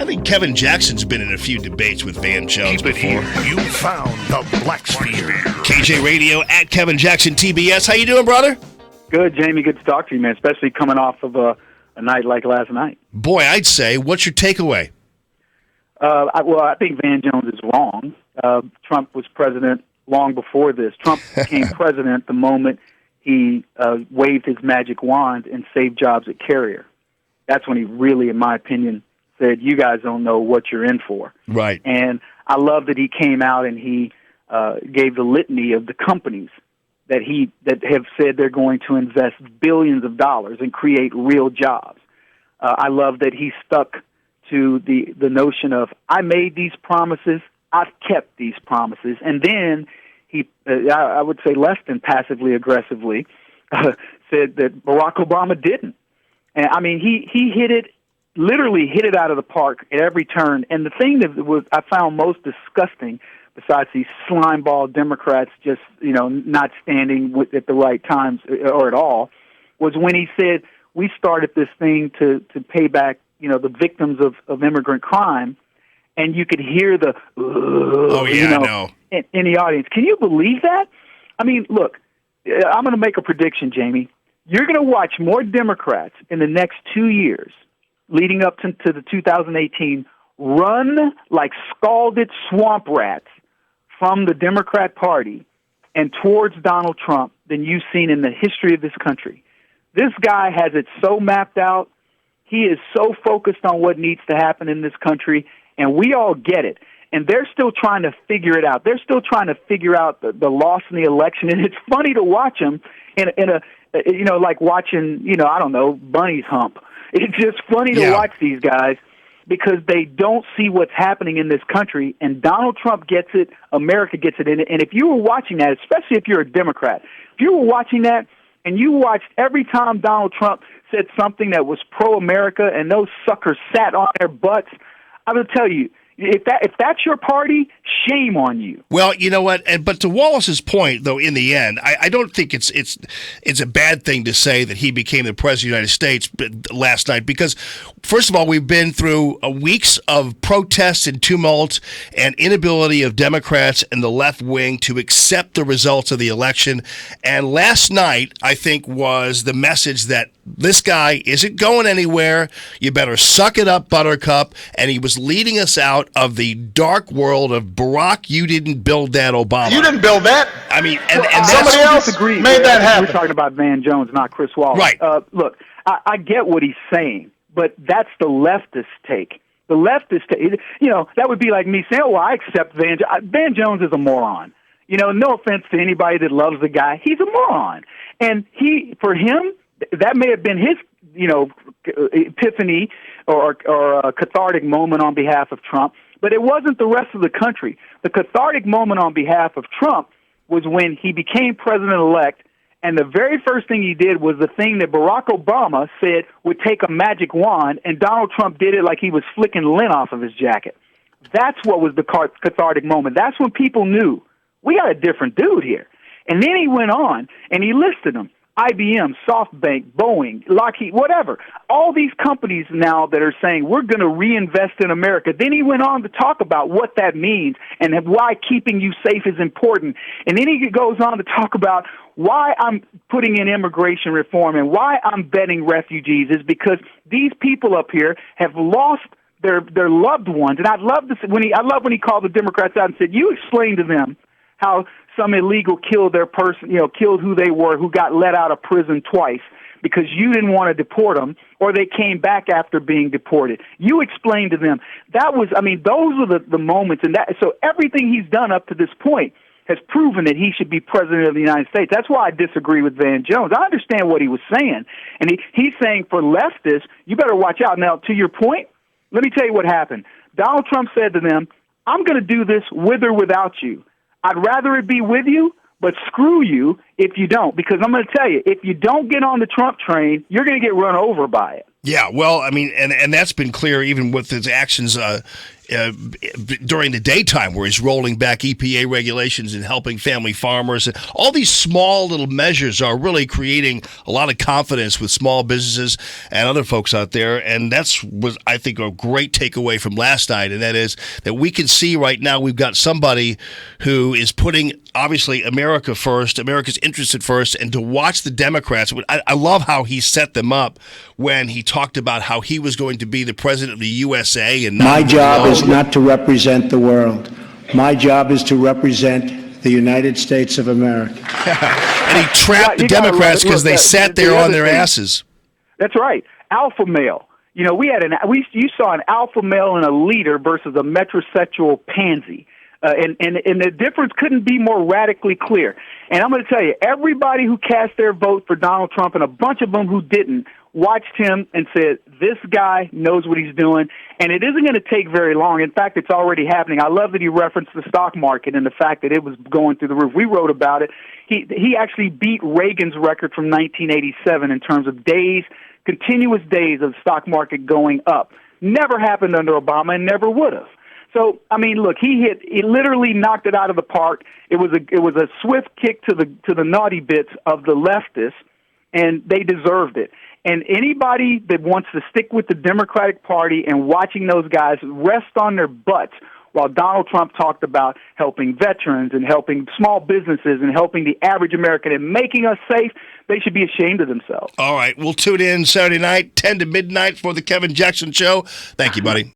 I think Kevin Jackson's been in a few debates with Van Jones before. You found the Black Sphere. KJ Radio at Kevin Jackson TBS. How you doing, brother? Good, Jamie. Good to talk to you, man, especially coming off of a night like last night. Boy, I'd say, what's your takeaway? I think Van Jones is wrong. Trump was president long before this. Trump became president the moment he waved his magic wand and saved jobs at Carrier. That's when he really, in my opinion, said, you guys don't know what you're in for. Right. And I love that he came out and he gave the litany of the companies that have said they're going to invest billions of dollars and create real jobs. I love that he stuck to the notion of, I made these promises, I've kept these promises. And then he, I would say less than passively aggressively, said that Barack Obama didn't. And I mean, he literally hit it out of the park at every turn. And the thing that I found most disgusting, besides these slimeball Democrats just, not standing at the right times or at all, was when he said, we started this thing to pay back, the victims of immigrant crime, and you could hear the, in the audience. Can you believe that? I mean, look, I'm going to make a prediction, Jamie. You're going to watch more Democrats in the next 2 years, leading up to the 2018, run like scalded swamp rats from the Democrat Party and towards Donald Trump than you've seen in the history of this country. This guy has it so mapped out. He is so focused on what needs to happen in this country, and we all get it. And they're still trying to figure it out. They're still trying to figure out the loss in the election, and it's funny to watch him like watching, I don't know, bunnies hump. It's just funny to watch these guys because they don't see what's happening in this country, and Donald Trump gets it, America gets it. And if you were watching that, especially if you're a Democrat, if you were watching that and you watched every time Donald Trump said something that was pro-America and those suckers sat on their butts, I will tell you, if that's your party, shame on you. Well, you know what? But to Wallace's point, though, in the end, I don't think it's a bad thing to say that he became the president of the United States last night because, first of all, we've been through weeks of protests and tumult and inability of Democrats and the left wing to accept the results of the election. And last night, I think, was the message that this guy isn't going anywhere. You better suck it up, Buttercup. And he was leading us out of the dark world of Barack. You didn't build that, Obama. You didn't build that. I mean, and somebody else made that happen. We're talking about Van Jones, not Chris Wallace. Right. Look, I get what he's saying, but that's the leftist take. The leftist take, that would be like me saying, "Oh, I accept Van Jones." Van Jones is a moron. No offense to anybody that loves the guy, he's a moron. And for him, that may have been his, epiphany or a cathartic moment on behalf of Trump, but it wasn't the rest of the country. The cathartic moment on behalf of Trump was when he became president-elect, and the very first thing he did was the thing that Barack Obama said would take a magic wand, and Donald Trump did it like he was flicking lint off of his jacket. That's what was the cathartic moment. That's when people knew, we got a different dude here. And then he went on, and he listed them. IBM, SoftBank, Boeing, Lockheed, whatever. All these companies now that are saying, we're going to reinvest in America. Then he went on to talk about what that means and why keeping you safe is important. And then he goes on to talk about why I'm putting in immigration reform and why I'm vetting refugees is because these people up here have lost their loved ones. And I love when he called the Democrats out and said, you explain to them how some illegal killed their person, killed who they were, who got let out of prison twice because you didn't want to deport them, or they came back after being deported. You explained to them. Those were the moments, and so everything he's done up to this point has proven that he should be president of the United States. That's why I disagree with Van Jones. I understand what he was saying, and he's saying for leftists, you better watch out. Now, to your point, let me tell you what happened. Donald Trump said to them, I'm going to do this with or without you. I'd rather it be with you, but screw you if you don't. Because I'm going to tell you, if you don't get on the Trump train, you're going to get run over by it. Yeah, well, I mean, and that's been clear even with his actions during the daytime, where he's rolling back EPA regulations and helping family farmers. And all these small little measures are really creating a lot of confidence with small businesses and other folks out there. And that's was, I think, a great takeaway from last night. And that is that we can see right now we've got somebody who is putting, obviously, America first, America's interested first, and to watch the Democrats. I love how he set them up when he talked about how he was going to be the president of the USA. And my job is not to represent the world. My job is to represent the United States of America. And he trapped the Democrats because they sat there on their asses. That's right. Alpha male. You know, you saw an alpha male and a leader versus a metrosexual pansy. And the difference couldn't be more radically clear. And I'm going to tell you, everybody who cast their vote for Donald Trump and a bunch of them who didn't watched him and said, this guy knows what he's doing, and it isn't going to take very long. In fact, it's already happening. I love that he referenced the stock market and the fact that it was going through the roof. We wrote about it. He actually beat Reagan's record from 1987 in terms of days, continuous days of the stock market going up. Never happened under Obama and never would have. So, I mean, look, he literally knocked it out of the park. It was a swift kick to the naughty bits of the leftists, and they deserved it. And anybody that wants to stick with the Democratic Party and watching those guys rest on their butts while Donald Trump talked about helping veterans and helping small businesses and helping the average American and making us safe, they should be ashamed of themselves. All right, we'll tune in Saturday night, 10 to midnight for the Kevin Jackson Show. Thank you, buddy.